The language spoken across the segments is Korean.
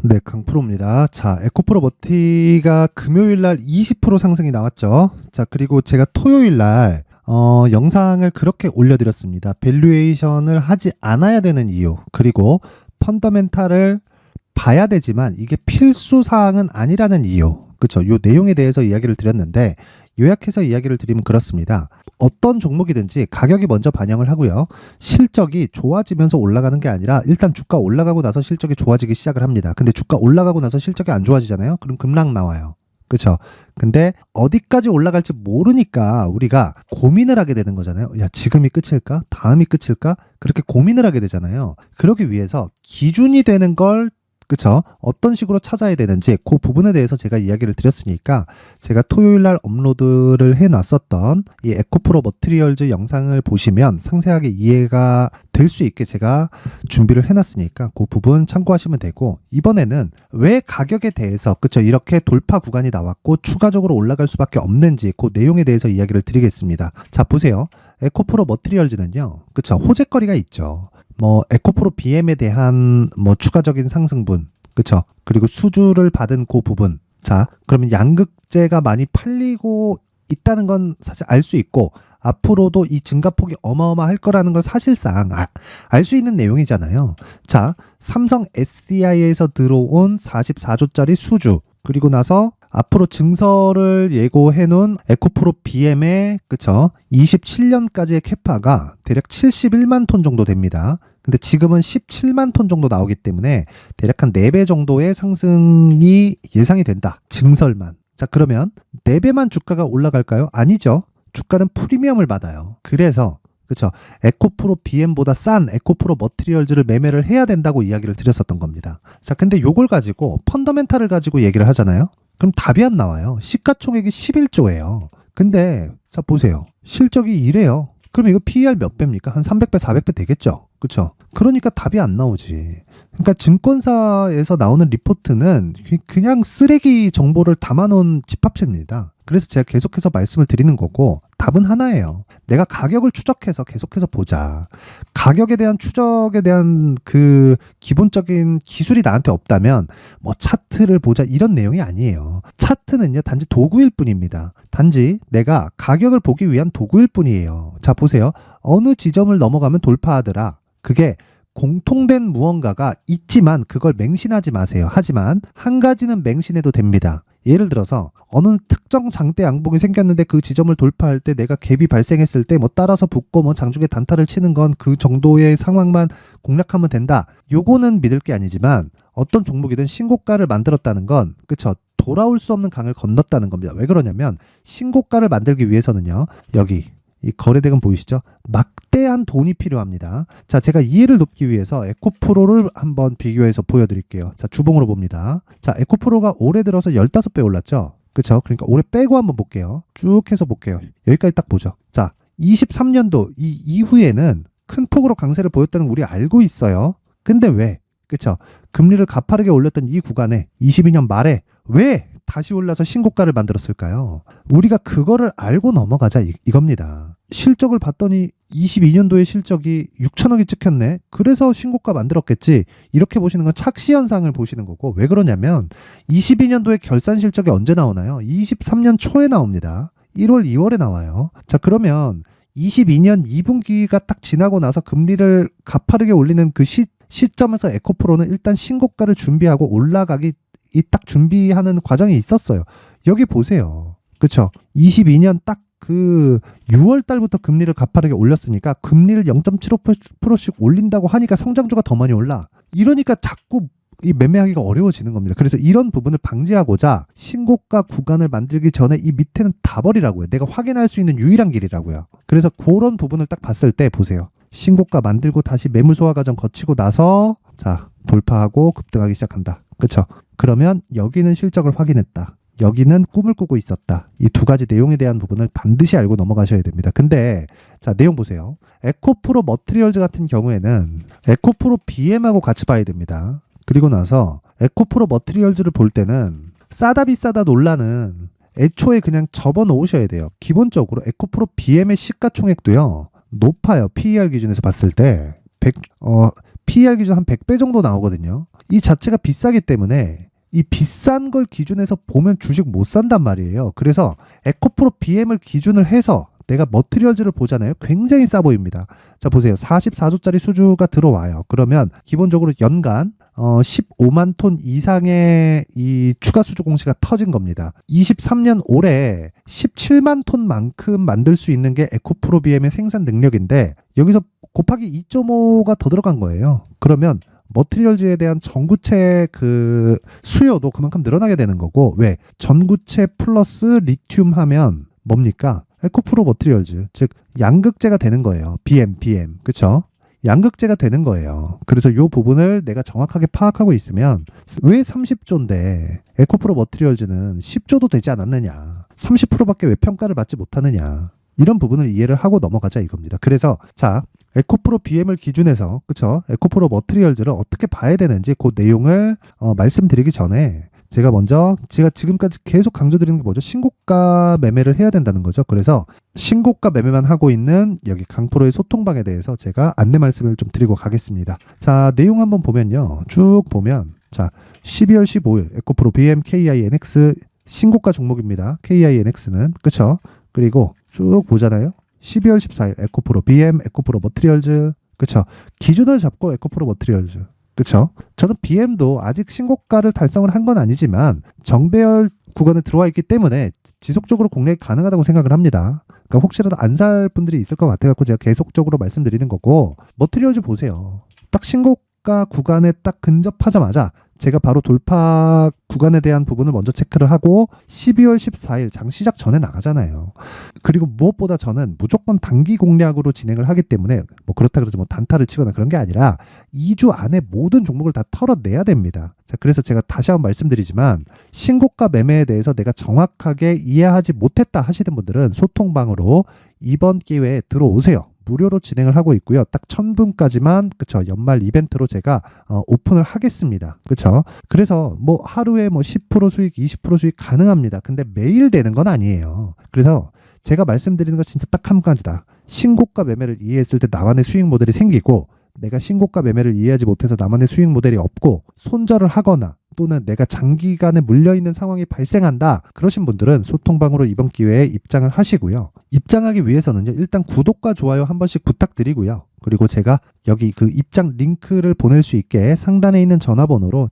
네, 강프로입니다. 자, 에코프로 머티가 금요일 날 20% 상승이 나왔죠. 자, 그리고 제가 토요일 날 영상을 그렇게 올려드렸습니다. 밸류에이션을 하지 않아야 되는 이유, 그리고 펀더멘탈을 봐야 되지만 이게 필수 사항은 아니라는 이유, 그쵸? 요 내용에 대해서 이야기를 드렸는데, 요약해서 이야기를 드리면 그렇습니다. 어떤 종목이든지 가격이 먼저 반영을 하고요. 실적이 좋아지면서 올라가는 게 아니라 일단 주가 올라가고 나서 실적이 좋아지기 시작을 합니다. 근데 주가 올라가고 나서 실적이 안 좋아지잖아요. 그럼 급락 나와요. 그쵸? 근데 어디까지 올라갈지 모르니까 우리가 고민을 하게 되는 거잖아요. 야, 지금이 끝일까? 다음이 끝일까? 그렇게 고민을 하게 되잖아요. 그러기 위해서 기준이 되는 걸, 그쵸? 어떤 식으로 찾아야 되는지 그 부분에 대해서 제가 이야기를 드렸으니까, 제가 토요일 날 업로드를 해놨었던 이 에코프로 머티리얼즈 영상을 보시면 상세하게 이해가 될 수 있게 제가 준비를 해놨으니까 그 부분 참고하시면 되고, 이번에는 왜 가격에 대해서, 그쵸? 이렇게 돌파 구간이 나왔고 추가적으로 올라갈 수밖에 없는지 그 내용에 대해서 이야기를 드리겠습니다. 자, 보세요. 에코프로 머티리얼즈는요, 그쵸? 호재거리가 있죠. 뭐 에코프로 BM에 대한 뭐 추가적인 상승분, 그쵸? 그리고 수주를 받은 그 부분. 자, 그러면 양극재가 많이 팔리고 있다는 건 사실 알 수 있고, 앞으로도 이 증가폭이 어마어마할 거라는 걸 사실상 알 수 있는 내용이잖아요. 자, 삼성 SDI에서 들어온 44조짜리 수주, 그리고 나서 앞으로 증설을 예고해 놓은 에코프로 BM의, 그쵸? 27년까지의 캐파가 대략 71만 톤 정도 됩니다. 근데 지금은 17만 톤 정도 나오기 때문에 대략 한 4배 정도의 상승이 예상이 된다. 증설만. 자, 그러면 4배만 주가가 올라갈까요? 아니죠. 주가는 프리미엄을 받아요. 그래서, 그쵸? 에코프로 BM보다 싼 에코프로 머티리얼즈를 매매를 해야 된다고 이야기를 드렸었던 겁니다. 자, 근데 요걸 가지고 펀더멘탈을 가지고 얘기를 하잖아요. 그럼 답이 안 나와요. 시가총액이 11조예요. 근데 자, 보세요. 실적이 이래요. 그럼 이거 PER 몇 배입니까? 한 300배, 400배 되겠죠? 그쵸? 그러니까 답이 안 나오지. 그러니까 증권사에서 나오는 리포트는 그냥 쓰레기 정보를 담아놓은 집합체입니다. 그래서 제가 계속해서 말씀을 드리는 거고, 답은 하나예요. 내가 가격을 추적해서 계속해서 보자. 가격에 대한 추적에 대한 그 기본적인 기술이 나한테 없다면 뭐 차트를 보자 이런 내용이 아니에요. 차트는요, 단지 도구일 뿐입니다. 단지 내가 가격을 보기 위한 도구일 뿐이에요. 자, 보세요. 어느 지점을 넘어가면 돌파하더라. 그게 공통된 무언가가 있지만 그걸 맹신하지 마세요. 하지만 한 가지는 맹신해도 됩니다. 예를 들어서 어느 특정 장대 양봉이 생겼는데 그 지점을 돌파할 때 내가 갭이 발생했을 때 뭐 따라서 붙고 뭐 장중에 단타를 치는 건 그 정도의 상황만 공략하면 된다. 요거는 믿을 게 아니지만 어떤 종목이든 신고가를 만들었다는 건, 그쵸? 돌아올 수 없는 강을 건넜다는 겁니다. 왜 그러냐면 신고가를 만들기 위해서는요, 여기 이 거래대금 보이시죠? 막대한 돈이 필요합니다. 자, 제가 이해를 돕기 위해서 에코프로를 한번 비교해서 보여드릴게요. 자, 주봉으로 봅니다. 자, 에코프로가 올해 들어서 15배 올랐죠? 그쵸? 그러니까 올해 빼고 한번 볼게요. 쭉 해서 볼게요. 여기까지 딱 보죠. 자, 23년도 이 이후에는 큰 폭으로 강세를 보였다는 거 우리 알고 있어요. 근데 왜? 그쵸? 금리를 가파르게 올렸던 이 구간에 22년 말에 왜 다시 올라서 신고가를 만들었을까요? 우리가 그거를 알고 넘어가자 이겁니다. 실적을 봤더니 22년도의 실적이 6천억이 찍혔네. 그래서 신고가 만들었겠지. 이렇게 보시는 건 착시 현상을 보시는 거고, 왜 그러냐면 22년도의 결산 실적이 언제 나오나요? 23년 초에 나옵니다. 1월, 2월에 나와요. 자, 그러면 22년 2분기가 딱 지나고 나서 금리를 가파르게 올리는 그 시점에서 에코프로는 일단 신고가를 준비하고 올라가기 이 딱 준비하는 과정이 있었어요. 여기 보세요. 그쵸? 22년 딱 그 6월 달부터 금리를 가파르게 올렸으니까 금리를 0.75%씩 올린다고 하니까 성장주가 더 많이 올라. 이러니까 자꾸 이 매매하기가 어려워지는 겁니다. 그래서 이런 부분을 방지하고자 신고가 구간을 만들기 전에 이 밑에는 다 버리라고요. 내가 확인할 수 있는 유일한 길이라고요. 그래서 그런 부분을 딱 봤을 때 보세요. 신고가 만들고 다시 매물 소화 과정 거치고 나서 자, 돌파하고 급등하기 시작한다. 그쵸? 그러면 여기는 실적을 확인했다. 여기는 꿈을 꾸고 있었다. 이 두 가지 내용에 대한 부분을 반드시 알고 넘어가셔야 됩니다. 근데 자, 내용 보세요. 에코프로 머티리얼즈 같은 경우에는 에코프로 BM하고 같이 봐야 됩니다. 그리고 나서 에코프로 머티리얼즈를 볼 때는 싸다 비싸다 논란은 애초에 그냥 접어 놓으셔야 돼요. 기본적으로 에코프로 BM의 시가총액도요, 높아요. PER 기준에서 봤을 때 PER 기준 한 100배 정도 나오거든요. 이 자체가 비싸기 때문에 이 비싼 걸 기준해서 보면 주식 못 산단 말이에요. 그래서 에코프로 BM을 기준을 해서 내가 머티리얼즈를 보잖아요. 굉장히 싸 보입니다. 자, 보세요. 44조짜리 수주가 들어와요. 그러면 기본적으로 연간 15만 톤 이상의 이 추가 수주 공시가 터진 겁니다. 23년 올해 17만 톤만큼 만들 수 있는 게 에코프로 BM의 생산 능력인데 여기서 곱하기 2.5가 더 들어간 거예요. 그러면 머티리얼즈에 대한 전구체 그 수요도 그만큼 늘어나게 되는 거고, 왜? 전구체 플러스 리튬 하면 뭡니까? 에코프로 머티리얼즈, 즉 양극재가 되는 거예요. BM. 그쵸? 양극재가 되는 거예요. 그래서 이 부분을 내가 정확하게 파악하고 있으면 왜 30조인데 에코프로 머티리얼즈는 10조도 되지 않았느냐, 30%밖에 왜 평가를 받지 못하느냐, 이런 부분을 이해를 하고 넘어가자 이겁니다. 그래서 자, 에코프로 BM을 기준해서, 그쵸? 에코프로 머티리얼즈를 어떻게 봐야 되는지 그 내용을 말씀드리기 전에 제가 지금까지 계속 강조드리는 게 뭐죠? 신고가 매매를 해야 된다는 거죠. 그래서 신고가 매매만 하고 있는 여기 강프로의 소통방에 대해서 제가 안내 말씀을 좀 드리고 가겠습니다. 자, 내용 한번 보면요. 쭉 보면, 자, 12월 15일 에코프로 BM KINX 신고가 종목입니다. KINX는, 그쵸? 그리고 쭉 보잖아요. 12월 14일 에코프로 BM, 에코프로 머티리얼즈, 그쵸? 기준을 잡고 에코프로 머티리얼즈, 그쵸? 저는 BM도 아직 신고가를 달성을 한 건 아니지만 정배열 구간에 들어와 있기 때문에 지속적으로 공략이 가능하다고 생각을 합니다. 그러니까 혹시라도 안 살 분들이 있을 것 같아서 제가 계속적으로 말씀드리는 거고, 머티리얼즈 보세요. 딱 신고가 구간에 딱 근접하자마자 제가 바로 돌파 구간에 대한 부분을 먼저 체크를 하고 12월 14일 장 시작 전에 나가잖아요. 그리고 무엇보다 저는 무조건 단기 공략으로 진행을 하기 때문에 뭐 그렇다 그래서 뭐 단타를 치거나 그런 게 아니라 2주 안에 모든 종목을 다 털어내야 됩니다. 자, 그래서 제가 다시 한번 말씀드리지만 신고가 매매에 대해서 내가 정확하게 이해하지 못했다 하시는 분들은 소통방으로 이번 기회에 들어오세요. 무료로 진행을 하고 있고요. 딱 1000분까지만, 그쵸? 연말 이벤트로 제가 오픈을 하겠습니다. 그쵸? 그래서 뭐 하루에 뭐 10% 수익, 20% 수익 가능합니다. 근데 매일 되는 건 아니에요. 그래서 제가 말씀드리는 건 진짜 딱 한 가지다. 신고가 매매를 이해했을 때 나만의 수익 모델이 생기고, 내가 신고가 매매를 이해하지 못해서 나만의 수익 모델이 없고 손절을 하거나 또는 내가 장기간에 물려있는 상황이 발생한다, 그러신 분들은 소통방으로 이번 기회에 입장을 하시고요. 입장하기 위해서는요, 일단 구독과 좋아요 한 번씩 부탁드리고요. 그리고 제가 여기 그 입장 링크를 보낼 수 있게 상단에 있는 전화번호로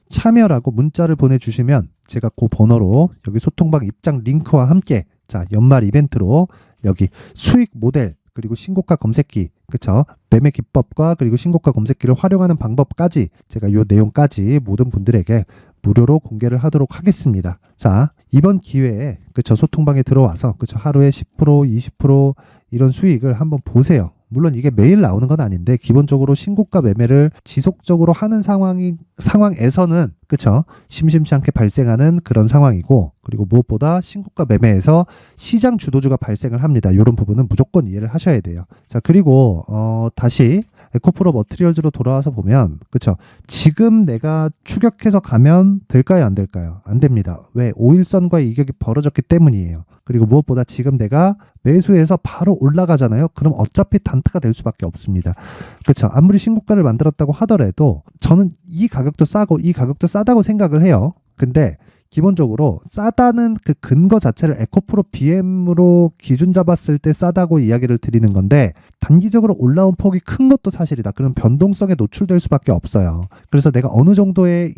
참여라고 문자를 보내주시면 제가 그 번호로 여기 소통방 입장 링크와 함께, 자, 연말 이벤트로 여기 수익 모델 그리고 신고가 검색기, 그쵸? 매매 기법과 그리고 신고가 검색기를 활용하는 방법까지 제가 이 내용까지 모든 분들에게 무료로 공개를 하도록 하겠습니다. 자, 이번 기회에, 그쵸? 소통방에 들어와서, 그쵸? 하루에 10%, 20% 이런 수익을 한번 보세요. 물론 이게 매일 나오는 건 아닌데 기본적으로 신고가 매매를 지속적으로 하는 상황에서는, 그쵸? 심심치 않게 발생하는 그런 상황이고, 그리고 무엇보다 신고가 매매에서 시장 주도주가 발생을 합니다. 이런 부분은 무조건 이해를 하셔야 돼요. 자, 그리고 다시 에코프로 머티리얼즈로 돌아와서 보면, 그쵸? 지금 내가 추격해서 가면 될까요? 안 될까요? 안 됩니다. 왜? 5일선과의 이격이 벌어졌기 때문이에요. 그리고 무엇보다 지금 내가 매수해서 바로 올라가잖아요. 그럼 어차피 단타가 될 수밖에 없습니다. 그렇죠? 아무리 신고가를 만들었다고 하더라도 저는 이 가격도 싸고 이 가격도 싸다고 생각을 해요. 근데 기본적으로 싸다는 그 근거 자체를 에코프로 BM으로 기준 잡았을 때 싸다고 이야기를 드리는 건데, 단기적으로 올라온 폭이 큰 것도 사실이다. 그럼 변동성에 노출될 수밖에 없어요. 그래서 내가 어느 정도의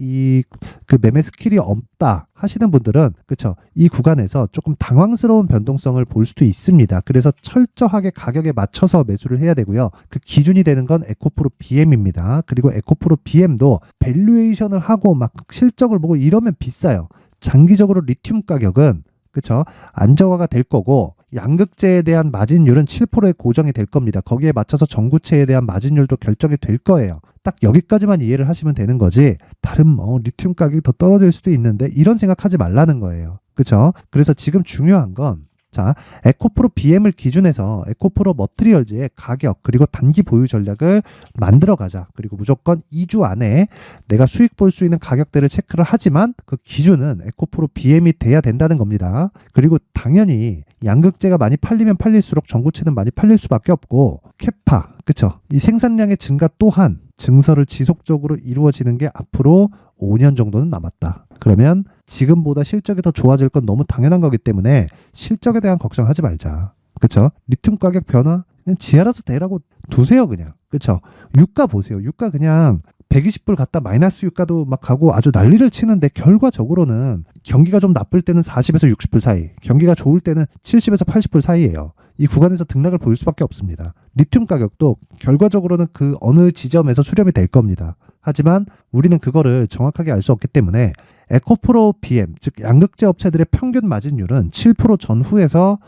그 매매 스킬이 없다 하시는 분들은, 그쵸? 이 구간에서 조금 당황스러운 변동성을 볼 수도 있습니다. 그래서 철저하게 가격에 맞춰서 매수를 해야 되고요. 그 기준이 되는 건 에코프로 BM입니다. 그리고 에코프로 BM도 밸류에이션을 하고 막 실적을 보고 이러면 비싸요. 장기적으로 리튬 가격은, 그쵸? 안정화가 될 거고, 양극재에 대한 마진율은 7%에 고정이 될 겁니다. 거기에 맞춰서 전구체에 대한 마진율도 결정이 될 거예요. 딱 여기까지만 이해를 하시면 되는 거지, 다른 뭐 리튬 가격이 더 떨어질 수도 있는데 이런 생각하지 말라는 거예요. 그쵸? 그래서 지금 중요한 건, 자, 에코프로 BM을 기준해서 에코프로 머티리얼즈의 가격 그리고 단기 보유 전략을 만들어 가자. 그리고 무조건 2주 안에 내가 수익 볼 수 있는 가격대를 체크를 하지만 그 기준은 에코프로 BM이 돼야 된다는 겁니다. 그리고 당연히 양극재가 많이 팔리면 팔릴수록 전고체는 많이 팔릴 수밖에 없고 캐파, 그쵸? 이 생산량의 증가 또한 증설을 지속적으로 이루어지는 게 앞으로 5년 정도는 남았다. 그러면 지금보다 실적이 더 좋아질 건 너무 당연한 거기 때문에 실적에 대한 걱정하지 말자. 그쵸? 리튬 가격 변화? 그냥 지 알아서 대라고 두세요, 그냥. 그쵸? 유가 보세요. 유가 그냥 120불 갔다 마이너스 유가도 막 가고 아주 난리를 치는데 결과적으로는 경기가 좀 나쁠 때는 40에서 60불 사이, 경기가 좋을 때는 70에서 80불 사이예요. 이 구간에서 등락을 보일 수밖에 없습니다. 리튬 가격도 결과적으로는 그 어느 지점에서 수렴이 될 겁니다. 하지만 우리는 그거를 정확하게 알 수 없기 때문에 에코프로 BM, 즉 양극재 업체들의 평균 마진율은 7% 전후에서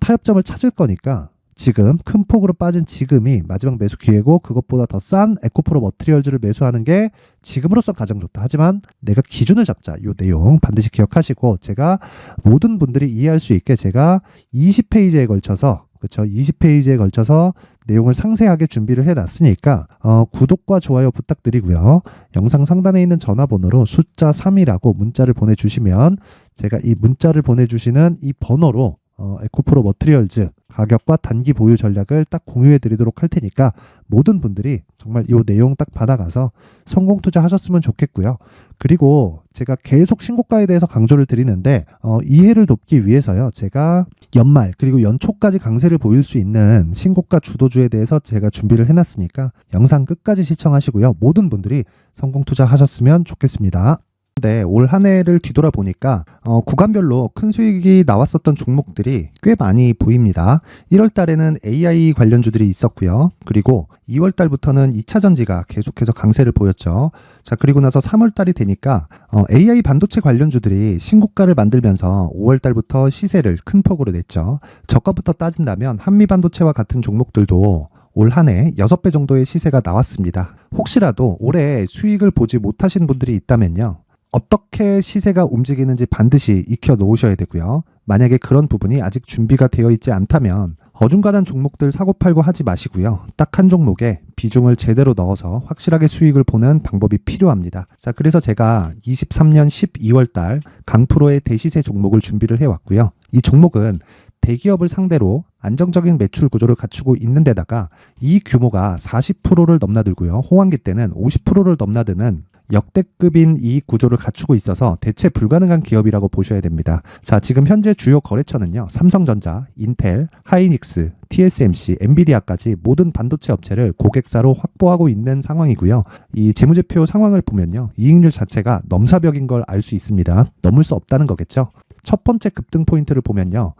타협점을 찾을 거니까 지금 큰 폭으로 빠진 지금이 마지막 매수 기회고 그것보다 더 싼 에코프로 머티리얼즈를 매수하는 게 지금으로선 가장 좋다. 하지만 내가 기준을 잡자. 이 내용 반드시 기억하시고 제가 모든 분들이 이해할 수 있게 제가 20페이지에 걸쳐서 그렇죠. 20페이지에 걸쳐서 내용을 상세하게 준비를 해놨으니까 구독과 좋아요 부탁드리고요. 영상 상단에 있는 전화번호로 숫자 3이라고 문자를 보내주시면 제가 이 문자를 보내주시는 이 번호로 에코프로 머티리얼즈 가격과 단기 보유 전략을 딱 공유해 드리도록 할 테니까 모든 분들이 정말 이 내용 딱 받아가서 성공 투자하셨으면 좋겠고요. 그리고 제가 계속 신고가에 대해서 강조를 드리는데 이해를 돕기 위해서요. 제가 연말 그리고 연초까지 강세를 보일 수 있는 신고가 주도주에 대해서 제가 준비를 해놨으니까 영상 끝까지 시청하시고요. 모든 분들이 성공 투자하셨으면 좋겠습니다. 네, 올 한 해를 뒤돌아보니까 구간별로 큰 수익이 나왔었던 종목들이 꽤 많이 보입니다. 1월 달에는 AI 관련주들이 있었고요. 그리고 2월 달부터는 2차 전지가 계속해서 강세를 보였죠. 자, 그리고 나서 3월 달이 되니까 AI 반도체 관련주들이 신고가를 만들면서 5월 달부터 시세를 큰 폭으로 냈죠. 저가부터 따진다면 한미 반도체와 같은 종목들도 올 한 해 6배 정도의 시세가 나왔습니다. 혹시라도 올해 수익을 보지 못하신 분들이 있다면요. 어떻게 시세가 움직이는지 반드시 익혀 놓으셔야 되고요. 만약에 그런 부분이 아직 준비가 되어 있지 않다면 어중간한 종목들 사고팔고 하지 마시고요. 딱 한 종목에 비중을 제대로 넣어서 확실하게 수익을 보는 방법이 필요합니다. 자, 그래서 제가 23년 12월 달 강프로의 대시세 종목을 준비를 해왔고요. 이 종목은 대기업을 상대로 안정적인 매출 구조를 갖추고 있는 데다가 이 규모가 40%를 넘나들고요. 호황기 때는 50%를 넘나드는 역대급인 이익 구조를 갖추고 있어서 대체 불가능한 기업이라고 보셔야 됩니다. 자, 지금 현재 주요 거래처는요. 삼성전자, 인텔, 하이닉스, TSMC, 엔비디아까지 모든 반도체 업체를 고객사로 확보하고 있는 상황이고요. 이 재무제표 상황을 보면요. 이익률 자체가 넘사벽인 걸 알 수 있습니다. 넘을 수 없다는 거겠죠. 첫 번째 급등 포인트를 보면요.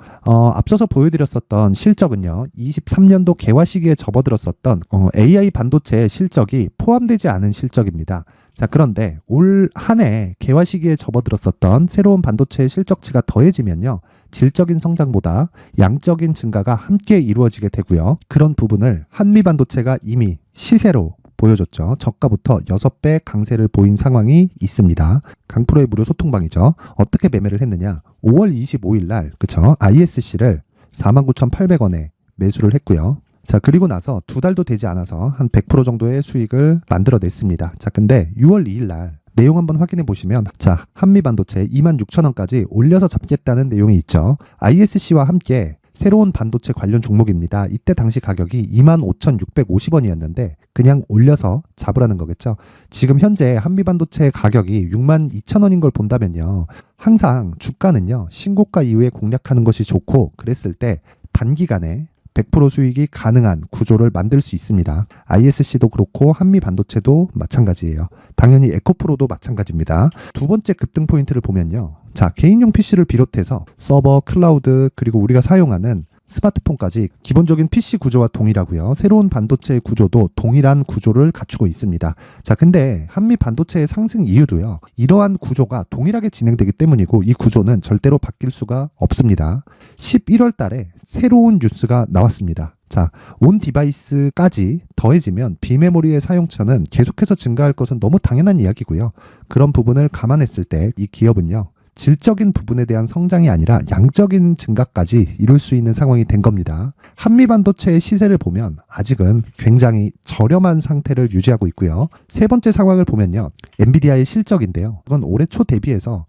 앞서서 보여드렸었던 실적은요. 23년도 개화 시기에 접어들었었던 AI 반도체의 실적이 포함되지 않은 실적입니다. 자, 그런데 올 한 해 개화 시기에 접어들었었던 새로운 반도체의 실적치가 더해지면요. 질적인 성장보다 양적인 증가가 함께 이루어지게 되고요. 그런 부분을 한미 반도체가 이미 시세로 보여줬죠. 저가부터 6배 강세를 보인 상황이 있습니다. 강프로의 무료 소통방이죠. 어떻게 매매를 했느냐. 5월 25일 날 그쵸? ISC를 49,800원에 매수를 했고요. 자, 그리고 나서 2달도 되지 않아서 한 100% 정도의 수익을 만들어냈습니다. 자, 근데 6월 2일 날 내용 한번 확인해 보시면 자, 한미반도체 26,000원까지 올려서 잡겠다는 내용이 있죠. ISC와 함께 새로운 반도체 관련 종목입니다. 이때 당시 가격이 25,650원이었는데 그냥 올려서 잡으라는 거겠죠. 지금 현재 한미반도체 가격이 62,000원인 걸 본다면요. 항상 주가는요. 신고가 이후에 공략하는 것이 좋고 그랬을 때 단기간에 100% 수익이 가능한 구조를 만들 수 있습니다. ISC도 그렇고 한미 반도체도 마찬가지예요. 당연히 에코프로도 마찬가지입니다. 두 번째 급등 포인트를 보면요. 자, 개인용 PC를 비롯해서 서버, 클라우드, 그리고 우리가 사용하는 스마트폰까지 기본적인 PC 구조와 동일하고요. 새로운 반도체의 구조도 동일한 구조를 갖추고 있습니다. 자, 근데 한미 반도체의 상승 이유도요. 이러한 구조가 동일하게 진행되기 때문이고 이 구조는 절대로 바뀔 수가 없습니다. 11월 달에 새로운 뉴스가 나왔습니다. 자, 온 디바이스까지 더해지면 비메모리의 사용처는 계속해서 증가할 것은 너무 당연한 이야기고요. 그런 부분을 감안했을 때 이 기업은요. 질적인 부분에 대한 성장이 아니라 양적인 증가까지 이룰 수 있는 상황이 된 겁니다. 한미반도체의 시세를 보면 아직은 굉장히 저렴한 상태를 유지하고 있고요. 세 번째 상황을 보면요. 엔비디아의 실적인데요. 이건 올해 초 대비해서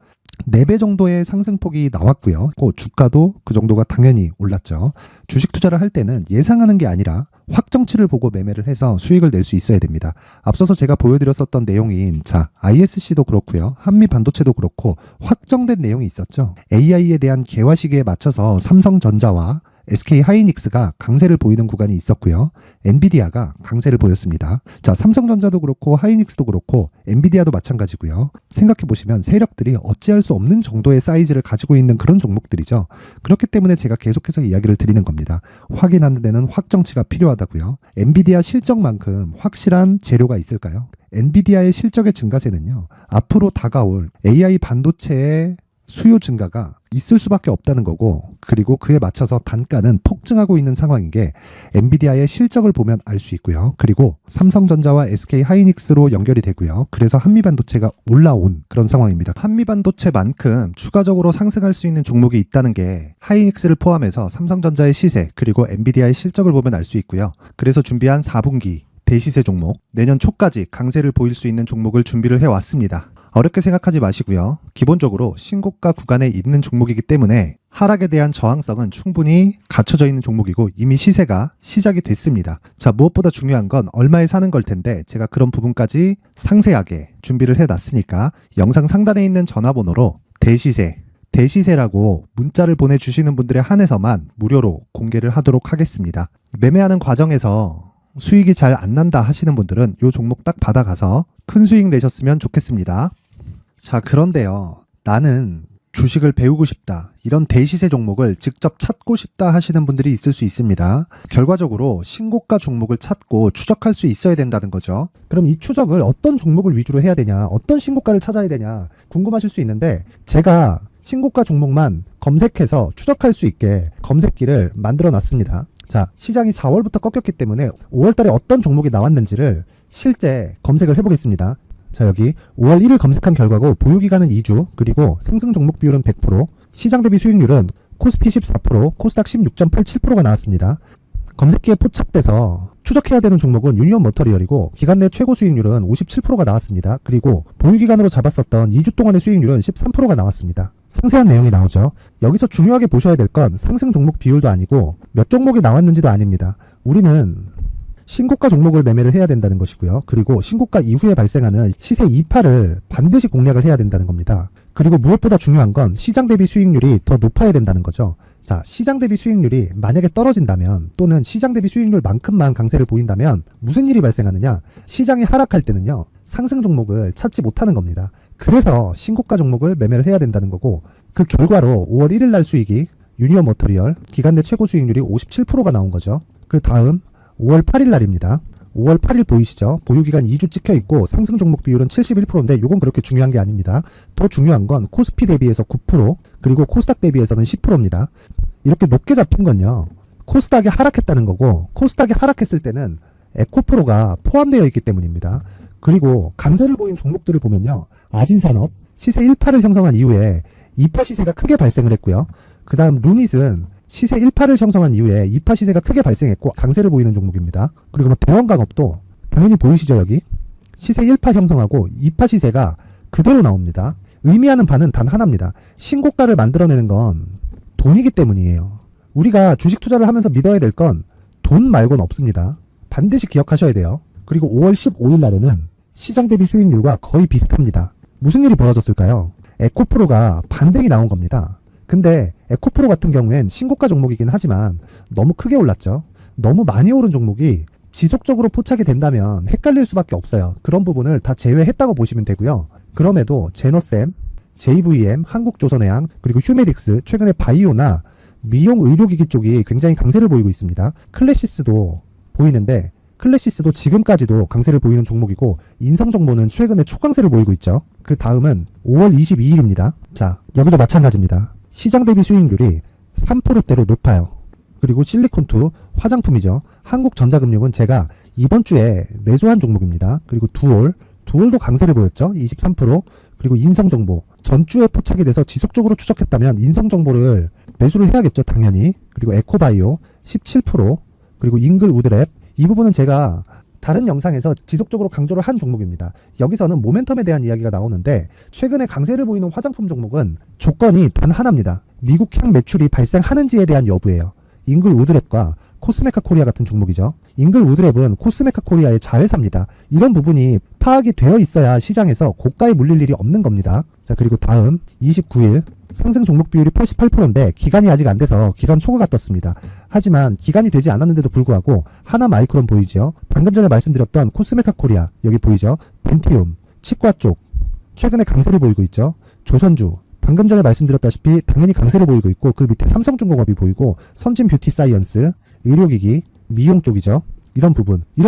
4배 정도의 상승폭이 나왔고요. 그 주가도 그 정도가 당연히 올랐죠. 주식 투자를 할 때는 예상하는 게 아니라 확정치를 보고 매매를 해서 수익을 낼 수 있어야 됩니다. 앞서서 제가 보여드렸었던 내용인 ISC도 그렇고요. 한미반도체도 그렇고 확정된 내용이 있었죠. AI에 대한 개화 시기에 맞춰서 삼성전자와 SK 하이닉스가 강세를 보이는 구간이 있었고요. 엔비디아가 강세를 보였습니다. 삼성전자도 그렇고 하이닉스도 그렇고 엔비디아도 마찬가지고요. 생각해 보시면 세력들이 어찌할 수 없는 정도의 사이즈를 가지고 있는 그런 종목들이죠. 그렇기 때문에 제가 계속해서 이야기를 드리는 겁니다. 확인하는 데는 확정치가 필요하다고요. 엔비디아 실적만큼 확실한 재료가 있을까요? 엔비디아의 실적의 증가세는요. 앞으로 다가올 AI 반도체의 수요 증가가 있을 수밖에 없다는 거고, 그리고 그에 맞춰서 단가는 폭증하고 있는 상황인 게 엔비디아의 실적을 보면 알 수 있고요. 그리고 삼성전자와 SK 하이닉스로 연결이 되고요. 그래서 한미반도체가 올라온 그런 상황입니다. 한미반도체만큼 추가적으로 상승할 수 있는 종목이 있다는 게 하이닉스를 포함해서 삼성전자의 시세 그리고 엔비디아의 실적을 보면 알 수 있고요. 그래서 준비한 4분기 대시세 종목, 내년 초까지 강세를 보일 수 있는 종목을 준비를 해왔습니다. 어렵게 생각하지 마시고요. 기본적으로 신고가 구간에 있는 종목이기 때문에 하락에 대한 저항성은 충분히 갖춰져 있는 종목이고 이미 시세가 시작이 됐습니다. 무엇보다 중요한 건 얼마에 사는 걸 텐데 제가 그런 부분까지 상세하게 준비를 해놨으니까 영상 상단에 있는 전화번호로 대시세라고 문자를 보내주시는 분들에 한해서만 무료로 공개를 하도록 하겠습니다. 매매하는 과정에서 수익이 잘 안 난다 하시는 분들은 이 종목 딱 받아가서 큰 수익 내셨으면 좋겠습니다. 그런데요. 나는 주식을 배우고 싶다. 이런 대시세 종목을 직접 찾고 싶다 하시는 분들이 있을 수 있습니다. 결과적으로 신고가 종목을 찾고 추적할 수 있어야 된다는 거죠. 그럼 이 추적을 어떤 종목을 위주로 해야 되냐, 어떤 신고가를 찾아야 되냐 궁금하실 수 있는데 제가 신고가 종목만 검색해서 추적할 수 있게 검색기를 만들어 놨습니다. 시장이 4월부터 꺾였기 때문에 5월달에 어떤 종목이 나왔는지를 실제 검색을 해보겠습니다. 여기 5월 1일 검색한 결과고 보유기간은 2주, 그리고 상승 종목 비율은 100%, 시장 대비 수익률은 코스피 14%, 코스닥 16.87%가 나왔습니다. 검색기에 포착돼서 추적해야 되는 종목은 유니온 머터리얼이고 기간 내 최고 수익률은 57%가 나왔습니다. 그리고 보유기간으로 잡았었던 2주 동안의 수익률은 13%가 나왔습니다. 상세한 내용이 나오죠. 여기서 중요하게 보셔야 될 건 상승 종목 비율도 아니고 몇 종목이 나왔는지도 아닙니다. 우리는 신고가 종목을 매매를 해야 된다는 것이고요. 그리고 신고가 이후에 발생하는 시세 이파를 반드시 공략을 해야 된다는 겁니다. 그리고 무엇보다 중요한 건 시장 대비 수익률이 더 높아야 된다는 거죠. 시장 대비 수익률이 만약에 떨어진다면 또는 시장 대비 수익률만큼만 강세를 보인다면 무슨 일이 발생하느냐? 시장이 하락할 때는요. 상승 종목을 찾지 못하는 겁니다. 그래서 신고가 종목을 매매를 해야 된다는 거고, 그 결과로 5월 1일 날 수익이 유니온 머터리얼 기간 내 최고 수익률이 57%가 나온 거죠. 그 다음 5월 8일 날입니다. 5월 8일 보이시죠? 보유기간 2주 찍혀 있고 상승 종목 비율은 71%인데 이건 그렇게 중요한 게 아닙니다. 더 중요한 건 코스피 대비해서 9%, 그리고 코스닥 대비해서는 10%입니다. 이렇게 높게 잡힌 건요. 코스닥이 하락했다는 거고, 코스닥이 하락했을 때는 에코프로가 포함되어 있기 때문입니다. 그리고 강세를 보인 종목들을 보면요. 아진산업 시세 1파를 형성한 이후에 2파 시세가 크게 발생을 했고요. 그 다음 루닛은 시세 1파를 형성한 이후에 2파 시세가 크게 발생했고 강세를 보이는 종목입니다. 그리고 대원강업도 당연히 보이시죠? 여기 시세 1파 형성하고 2파 시세가 그대로 나옵니다. 의미하는 바는 단 하나입니다. 신고가를 만들어내는 건 돈이기 때문이에요. 우리가 주식 투자를 하면서 믿어야 될 건 돈 말고는 없습니다. 반드시 기억하셔야 돼요. 그리고 5월 15일 날에는 시장 대비 수익률과 거의 비슷합니다. 무슨 일이 벌어졌을까요? 에코프로가 반등이 나온 겁니다. 근데 에코프로 같은 경우엔 신고가 종목이긴 하지만 너무 크게 올랐죠. 너무 많이 오른 종목이 지속적으로 포착이 된다면 헷갈릴 수밖에 없어요. 그런 부분을 다 제외했다고 보시면 되고요. 그럼에도 제너셈, JVM, 한국조선해양, 그리고 휴메딕스, 최근에 바이오나 미용 의료기기 쪽이 굉장히 강세를 보이고 있습니다. 클래시스도 보이는데 클래시스도 지금까지도 강세를 보이는 종목이고, 인성정보는 최근에 초강세를 보이고 있죠. 그 다음은 5월 22일입니다. 여기도 마찬가지입니다. 시장 대비 수익률이 3%대로 높아요. 그리고 실리콘2 화장품이죠. 한국전자금융은 제가 이번 주에 매수한 종목입니다. 그리고 두올도 강세를 보였죠. 23%. 그리고 인성정보 전주에 포착이 돼서 지속적으로 추적했다면 인성 정보를 매수를 해야겠죠, 당연히. 그리고 에코바이오 17%, 그리고 잉글 우드랩, 이 부분은 제가 다른 영상에서 지속적으로 강조를 한 종목입니다. 여기서는 모멘텀에 대한 이야기가 나오는데, 최근에 강세를 보이는 화장품 종목은 조건이 단 하나입니다. 미국향 매출이 발생하는지에 대한 여부예요. 잉글 우드랩과 코스메카 코리아 같은 종목이죠. 잉글 우드랩은 코스메카 코리아의 자회사입니다. 이런 부분이 파악이 되어 있어야 시장에서 고가에 물릴 일이 없는 겁니다. 자, 그리고 다음 29일 상승 종목 비율이 88%인데 기간이 아직 안 돼서 기간 초과가 떴습니다. 하지만 기간이 되지 않았는데도 불구하고 하나 마이크론 보이죠. 방금 전에 말씀드렸던 코스메카 코리아 여기 보이죠. 벤티움, 치과 쪽 최근에 강세를 보이고 있죠. 조선주 방금 전에 말씀드렸다시피 당연히 강세를 보이고 있고, 그 밑에 삼성중공업이 보이고, 선진 뷰티 사이언스, 의료기기, 미용 쪽이죠. 이런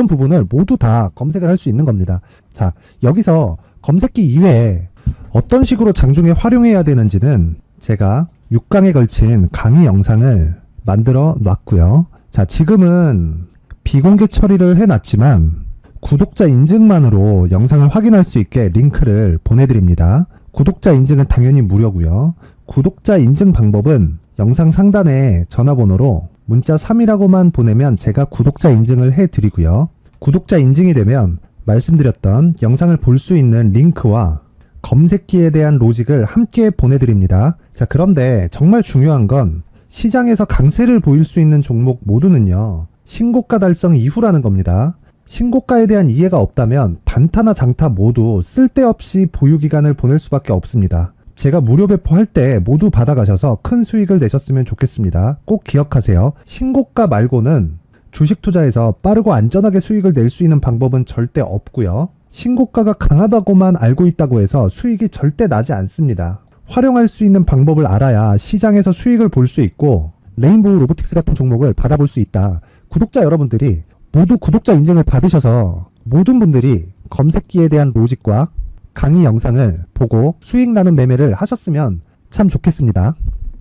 부분을 모두 다 검색을 할 수 있는 겁니다. 자, 여기서 검색기 이외에 어떤 식으로 장중에 활용해야 되는지는 제가 6강에 걸친 강의 영상을 만들어 놨고요. 자, 지금은 비공개 처리를 해놨지만 구독자 인증만으로 영상을 확인할 수 있게 링크를 보내드립니다. 구독자 인증은 당연히 무료고요. 구독자 인증 방법은 영상 상단에 전화번호로 문자 3이라고만 보내면 제가 구독자 인증을 해드리고요. 구독자 인증이 되면 말씀드렸던 영상을 볼 수 있는 링크와 검색기에 대한 로직을 함께 보내드립니다. 자, 그런데 정말 중요한 건 시장에서 강세를 보일 수 있는 종목 모두는요, 신고가 달성 이후라는 겁니다. 신고가에 대한 이해가 없다면 단타나 장타 모두 쓸데없이 보유기간을 보낼 수밖에 없습니다. 제가 무료 배포할 때 모두 받아가셔서 큰 수익을 내셨으면 좋겠습니다. 꼭 기억하세요. 신고가 말고는 주식 투자에서 빠르고 안전하게 수익을 낼 수 있는 방법은 절대 없고요. 신고가가 강하다고만 알고 있다고 해서 수익이 절대 나지 않습니다. 활용할 수 있는 방법을 알아야 시장에서 수익을 볼 수 있고 레인보우 로보틱스 같은 종목을 받아볼 수 있다. 구독자 여러분들이 모두 구독자 인증을 받으셔서 모든 분들이 검색기에 대한 로직과 강의 영상을 보고 수익 나는 매매를 하셨으면 참 좋겠습니다.